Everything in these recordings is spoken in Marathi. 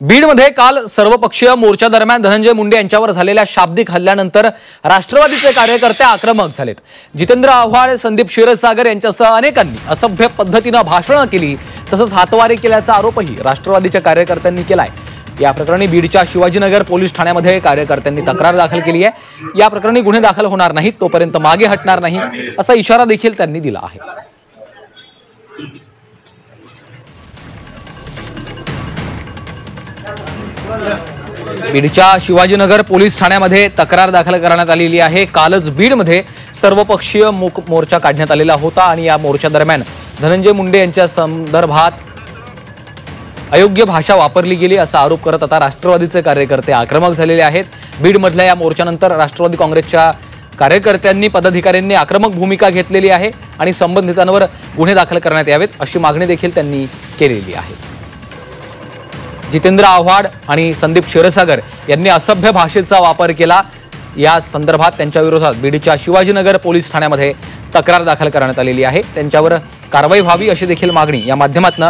बीडमध्ये काल सर्वपक्षीय मोर्चा दरम्यान धनंजय मुंडे यांच्यावर झालेल्या शाब्दिक हल्ल्यानंतर राष्ट्रवादीचे कार्यकर्ते आक्रमक झालेत। जितेंद्र आव्हाड, संदीप क्षीरसागर यांच्यासह अनेकांनी असभ्य पद्धतीने भाषणे केली, तसंच हातवारे केल्याचा आरोपही राष्ट्रवादीच्या कार्यकर्त्यांनी केलाय। या प्रकरणी बीडच्या शिवाजीनगर पोलीस ठाण्यामध्ये कार्यकर्त्यांनी तक्रार दाखल केली आहे। या प्रकरणी गुन्हे दाखल होणार नाहीत तोपर्यंत मागे हटणार नाही असा इशारा देखील त्यांनी दिला आहे। बीडच्या शिवाजीनगर पोलीस ठाण्यामध्ये तक्रार दाखल करण्यात आलेली आहे। कालच बीडमध्ये सर्वपक्षीय मोर्चा काढण्यात आलेला होता आणि या मोर्चा दरम्यान धनंजय मुंडे यांच्या संदर्भात अयोग्य भाषा वापरली गेली असा आरोप करत आता राष्ट्रवादीचे कार्यकर्ते आक्रमक झालेले आहेत। बीडमधल्या या मोर्चानंतर राष्ट्रवादी काँग्रेसच्या कार्यकर्त्यांनी पदाधिकाऱ्यांनी आक्रमक भूमिका घेतलेली आहे आणि संबंधितांवर गुन्हे दाखल करण्यात यावेत अशी मागणी देखील त्यांनी केलेली आहे। जितेंद्र आव्हाड आणि संदीप क्षीरसागर यांनी असभ्य भाषेचा वापर केला। या संदर्भात त्यांच्या विरोधात बीडच्या शिवाजीनगर पोलीस ठाण्यामध्ये तक्रार दाखल करण्यात आलेली आहे। त्यांच्यावर कारवाई व्हावी अशी देखील मागणी या माध्यमातून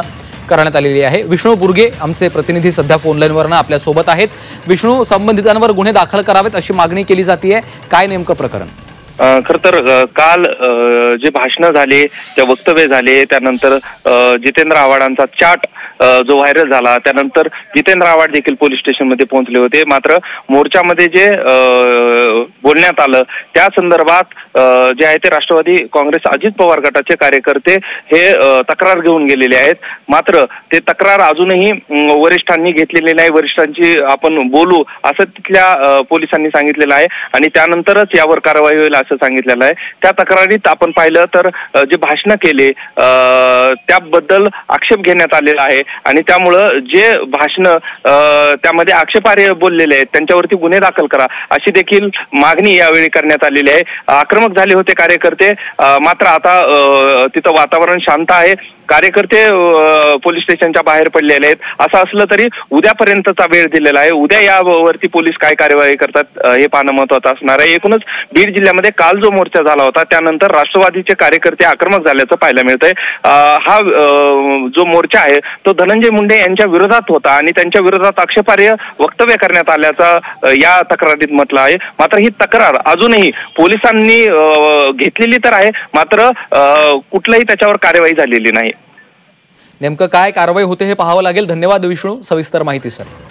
करण्यात आलेली आहे। विष्णू बुर्गे आमचे प्रतिनिधी सध्या फोन लाईनवरनं आपल्या सोबत आहेत। विष्णू, संबंधितांवर गुन्हे दाखल करावेत अशी मागणी केली जाते, काय नेमकं प्रकरण? खर तर काल जे भाषण झाले, जे वक्तव्य झाले, त्यानंतर जितेंद्र आव्हाडांचा चाट जो व्हायरल झाला, त्यानंतर जितेंद्र आव्हाड देखील पोलीस स्टेशनमध्ये पोहोचले होते। मात्र मोर्चामध्ये जे बोलण्यात आलं त्या संदर्भात जे आहे ते राष्ट्रवादी काँग्रेस अजित पवार गटाचे कार्यकर्ते हे तक्रार घेऊन गेलेले आहेत। मात्र ते तक्रार अजूनही वरिष्ठांनी घेतलेली नाही। वरिष्ठांची आपण बोलू असं तिथल्या पोलिसांनी सांगितलेलं आहे आणि त्यानंतरच यावर कारवाई होईल असं सांगितलेलं आहे। त्या तक्रारीत आपण पाहिलं तर जे भाषण केले त्याबद्दल आक्षेप घेण्यात आलेला आहे आणि त्यामुळं जे भाषण त्यामध्ये आक्षेपार्ह बोललेले आहेत त्यांच्यावरती गुन्हे दाखल करा अशी देखील मागणी यावेळी करण्यात आलेली आहे। आक्रमक झाले होते कार्यकर्ते, मात्र आता तिथं वातावरण शांत आहे। कार्यकर्ते पोलीस स्टेशनच्या बाहेर पडलेले आहेत। असं असलं तरी उद्यापर्यंतचा वेळ दिलेला आहे। उद्या यावरती पोलीस काय कार्यवाही करतात हे पाहणं महत्त्वाचं असणार आहे। एकूणच बीड जिल्ह्यामध्ये काल जो मोर्चा झाला होता त्यानंतर राष्ट्रवादीचे कार्यकर्ते आक्रमक झाल्याचं पाहायला मिळतंय। हा जो मोर्चा आहे तो धनंजय मुंडे यांच्या विरोधात होता आणि त्यांच्या विरोधात आक्षेपार्ह वक्तव्य करण्यात आल्याचा या तक्रारीत म्हटलं आहे। मात्र ही तक्रार अजूनही पोलिसांनी घेतलेली तर आहे, मात्र कुठल्याही त्याच्यावर कार्यवाही झालेली नाही। नेमकं काय कारवाई होते हे पाहावं लागेल। धन्यवाद विष्णू, सविस्तर माहितीसाठी।